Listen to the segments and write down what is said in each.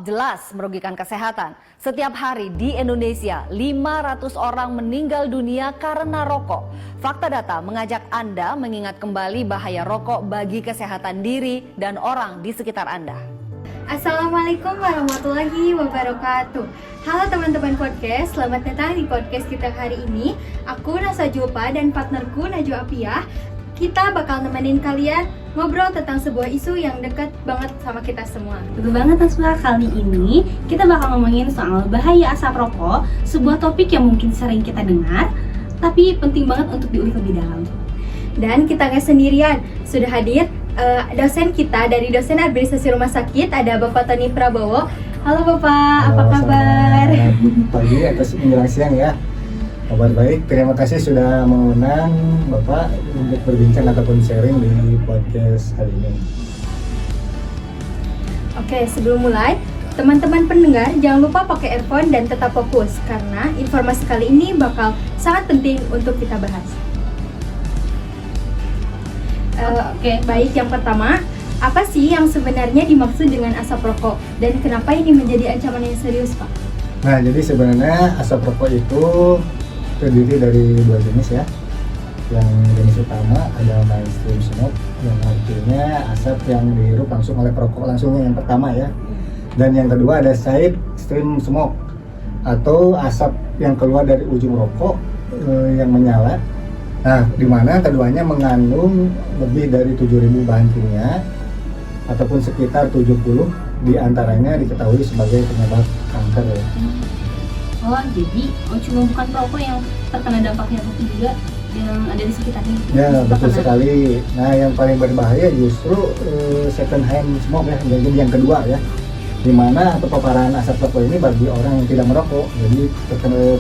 jelas merugikan kesehatan. Setiap hari di Indonesia, 500 orang meninggal dunia karena rokok. Fakta data mengajak Anda mengingat kembali bahaya rokok bagi kesehatan diri dan orang di sekitar Anda. Assalamualaikum warahmatullahi wabarakatuh. Halo teman-teman podcast, selamat datang di podcast kita hari ini. Aku Nasa Julpa dan partnerku Najwa Apiah. Kita bakal nemenin kalian ngobrol tentang sebuah isu yang dekat banget sama kita semua. Betul banget Naswa, kali ini kita bakal ngomongin soal bahaya asap rokok, sebuah topik yang mungkin sering kita dengar, tapi penting banget untuk diulik lebih dalam. Dan kita nggak sendirian, sudah hadir dosen kita dari dosen administrasi rumah sakit, ada Bapak Tony Prabowo. Halo Bapak, apa kabar? Pagi atau menjelang siang ya. Kabar baik, terima kasih sudah mengundang Bapak untuk berbincang ataupun sharing di podcast hari ini. Oke, sebelum mulai, teman-teman pendengar jangan lupa pakai earphone dan tetap fokus karena informasi kali ini bakal sangat penting untuk kita bahas. Oke, baik, yang pertama, apa sih yang sebenarnya dimaksud dengan asap rokok dan kenapa ini menjadi ancaman yang serius, Pak? Nah, jadi sebenarnya asap rokok itu terdiri dari dua jenis ya. Yang jenis utama ada mainstream smoke, yang artinya asap yang dihirup langsung oleh perokok langsungnya, yang pertama ya. Dan yang kedua ada side stream smoke atau asap yang keluar dari ujung rokok yang menyala. Nah, di mana keduanya mengandung lebih dari 7.000 bahan kimia ataupun sekitar 70 diantaranya diketahui sebagai penyebab kanker ya. Oh, jadi cuma bukan perokok yang terkena dampaknya, tapi juga yang ada di sekitarnya. Ya, betul sekali. Nah, yang paling berbahaya justru second hand smoke ya, jadi yang kedua ya, di mana paparan asap rokok ini bagi orang yang tidak merokok, jadi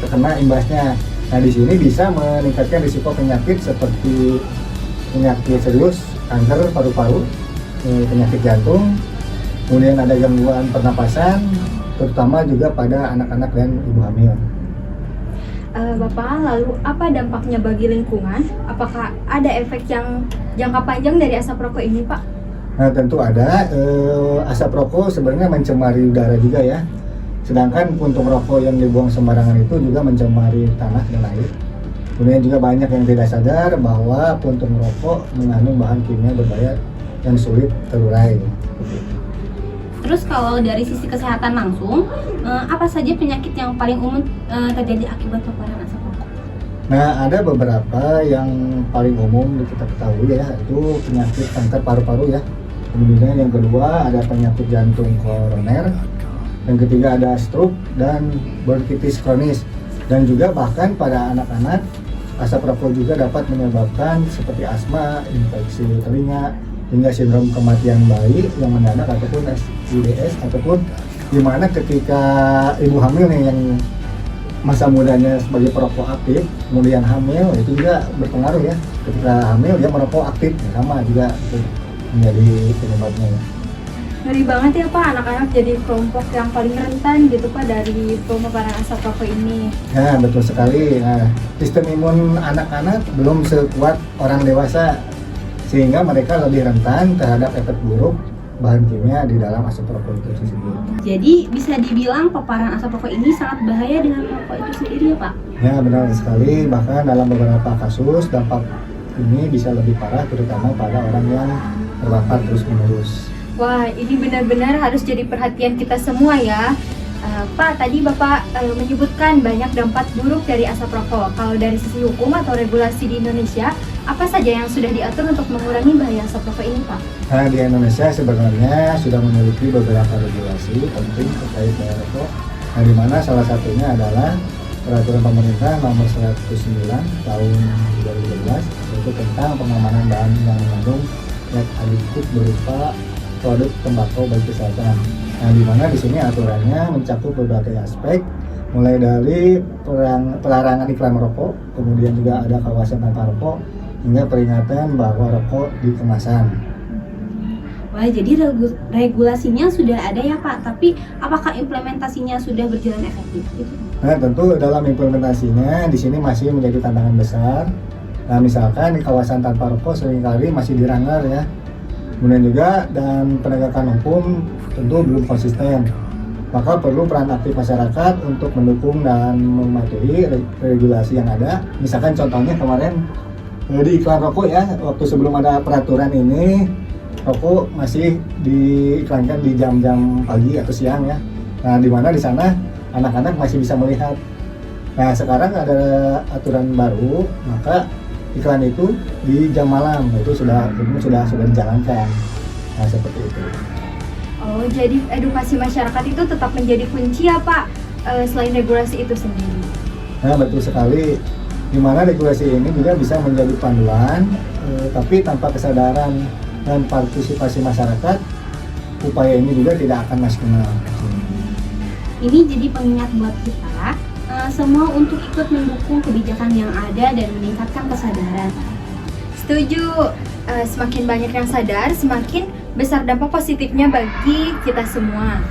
terkena imbasnya. Nah, di sini bisa meningkatkan risiko penyakit seperti penyakit serius, kanker paru-paru, penyakit jantung, kemudian ada gangguan pernapasan, terutama juga pada anak-anak dan ibu hamil. Bapak, lalu apa dampaknya bagi lingkungan? Apakah ada efek yang jangka panjang dari asap rokok ini, Pak? Nah, tentu ada. Asap rokok sebenarnya mencemari udara juga ya. Sedangkan puntung rokok yang dibuang sembarangan itu juga mencemari tanah dan air. Kemudian juga banyak yang tidak sadar bahwa puntung rokok mengandung bahan kimia berbahaya yang sulit terurai. Terus kalau dari sisi kesehatan langsung, apa saja penyakit yang paling umum terjadi akibat paparan asap rokok? Nah, ada beberapa yang paling umum kita ketahui ya, itu penyakit kanker paru-paru ya. Kemudian yang kedua ada penyakit jantung koroner. Yang ketiga ada stroke dan bronkitis kronis. Dan juga bahkan pada anak-anak, asap rokok juga dapat menyebabkan seperti asma, infeksi telinga, hingga sindrom kematian bayi yang mendadak ataupun SIDS, ataupun dimana ketika ibu hamil nih yang masa mudanya sebagai perokok aktif, kemudian hamil, itu juga berpengaruh ya. Ketika hamil dia merokok aktif, sama juga itu menjadi penyebabnya ya. Ngeri banget ya Pak, anak-anak jadi kelompok yang paling rentan gitu Pak dari pemaparan asap rokok ini. Ya, betul sekali. Nah, sistem imun anak-anak belum sekuat orang dewasa, sehingga mereka lebih rentan terhadap efek buruk bahan kimia di dalam asap rokok itu tersebut. Jadi bisa dibilang paparan asap rokok ini sangat bahaya dengan rokok itu sendiri ya Pak? Ya, benar sekali. Bahkan dalam beberapa kasus dampak ini bisa lebih parah, terutama pada orang yang terpapar terus-menerus. Wah, ini benar-benar harus jadi perhatian kita semua ya. Pak, tadi Bapak menyebutkan banyak dampak buruk dari asap rokok. Kalau dari sisi hukum atau regulasi di Indonesia, apa saja yang sudah diatur untuk mengurangi bahaya asap rokok ini, Pak? Nah, di Indonesia sebenarnya sudah memiliki beberapa regulasi penting terkait dengan rokok. Nah, di mana salah satunya adalah Peraturan Pemerintah Nomor 109 Tahun 2012, yaitu tentang pengamanan bahan yang mengandung zat adiktif berupa produk tembakau bagi kesehatan. Nah, di mana di sini aturannya mencakup berbagai aspek, mulai dari pelarangan iklan rokok, kemudian juga ada kawasan tanpa rokok, hingga peringatan bahwa rokok di kemasan. Wah, jadi regulasinya sudah ada ya Pak, tapi apakah implementasinya sudah berjalan efektif? Nah, tentu dalam implementasinya di sini masih menjadi tantangan besar. Nah, misalkan di kawasan tanpa rokok seringkali masih dilanggar ya. Kemudian juga dan penegakan hukum tentu belum konsisten. maka perlu peran aktif masyarakat untuk mendukung dan mematuhi regulasi yang ada. Misalkan contohnya kemarin di iklan rokok ya, waktu sebelum ada peraturan ini, rokok masih diiklankan di jam-jam pagi atau siang ya. Nah, di mana di sana anak-anak masih bisa melihat. Nah, sekarang ada aturan baru, maka iklan itu di jam malam itu sudah dijalankan. Nah, seperti itu. Oh, jadi edukasi masyarakat itu tetap menjadi kunci ya Pak, selain regulasi itu sendiri. Nah, betul sekali. Di mana regulasi ini juga bisa menjadi panduan, tapi tanpa kesadaran dan partisipasi masyarakat, upaya ini juga tidak akan maksimal. Ini jadi pengingat buat kita semua untuk ikut mendukung kebijakan yang ada dan meningkatkan kesadaran. Setuju, semakin banyak yang sadar, semakin besar dampak positifnya bagi kita semua.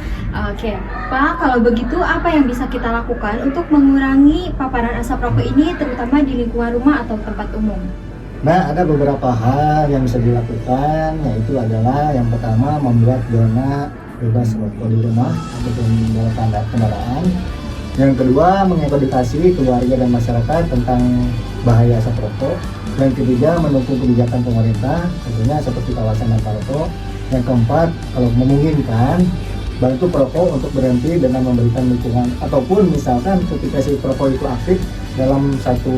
Oke, Pak, kalau begitu apa yang bisa kita lakukan untuk mengurangi paparan asap rokok ini terutama di lingkungan rumah atau tempat umum? Nah, ada beberapa hal yang bisa dilakukan, yaitu adalah yang pertama membuat zona bebas rokok di rumah ataupun dalam kendaraan. Yang kedua, mengedukasi keluarga dan masyarakat tentang bahaya asap rokok. Yang ketiga, mendukung kebijakan pemerintah, tentunya seperti kawasan tanpa rokok. Yang keempat, kalau memungkinkan, bantu perokok untuk berhenti dengan memberikan dukungan, ataupun misalkan ketika si perokok itu aktif dalam satu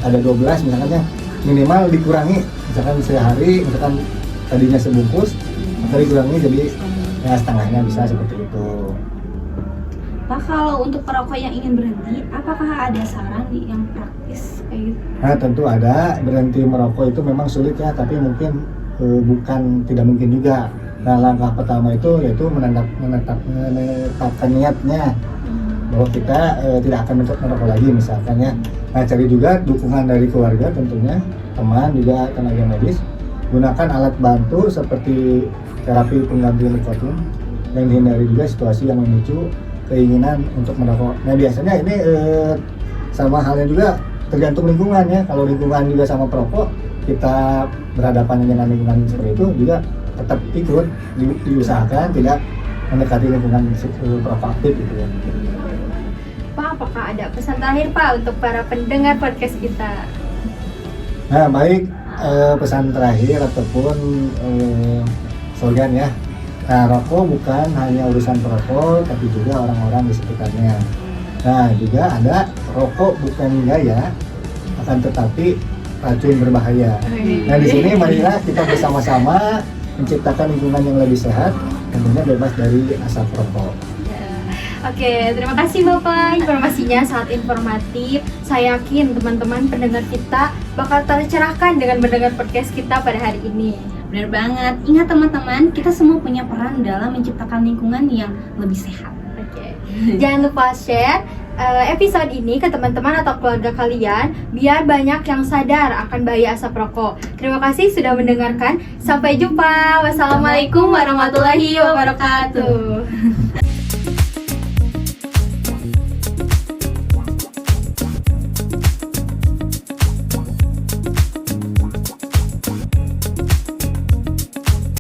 ada 12 misalkan ya, minimal dikurangi, misalkan sehari misalkan tadinya sebungkus maka dikurangi jadi ya setengahnya, bisa seperti itu. Pak, kalau untuk perokok yang ingin berhenti, apakah ada saran yang praktis kayak gitu? Nah, tentu ada. Berhenti merokok itu memang sulit ya, tapi mungkin bukan tidak mungkin juga. Nah, langkah pertama itu yaitu menetapkan niatnya bahwa kita tidak akan merokok lagi misalkan ya. Nah, cari juga dukungan dari keluarga tentunya, teman juga, tenaga medis. Gunakan alat bantu seperti terapi pengganti nikotin dan hindari juga situasi yang memicu keinginan untuk merokok. Nah, biasanya ini sama halnya juga tergantung lingkungan ya. Kalau lingkungan juga sama perokok, kita berhadapan dengan lingkungan seperti itu juga tetap ikut diusahakan tidak mendekati lingkungan perokok aktif gitu ya. Pak, apakah ada pesan terakhir Pak untuk para pendengar podcast kita? Nah, baik, pesan terakhir ataupun slogan ya. Nah, rokok bukan hanya urusan perokok, tapi juga orang-orang di sekitarnya. Nah, juga ada rokok bukan gaya, akan tetapi racun berbahaya. Nah, di sini marilah kita bersama-sama menciptakan lingkungan yang lebih sehat, tentunya bebas dari asap rokok. Oke, terima kasih Bapak. Informasinya sangat informatif. Saya yakin teman-teman pendengar kita bakal tercerahkan dengan mendengar podcast kita pada hari ini. Benar banget. Ingat teman-teman, kita semua punya peran dalam menciptakan lingkungan yang lebih sehat. Oke. Jangan lupa share episode ini ke teman-teman atau keluarga kalian biar banyak yang sadar akan bahaya asap rokok. Terima kasih sudah mendengarkan. Sampai jumpa. Wassalamualaikum warahmatullahi wabarakatuh.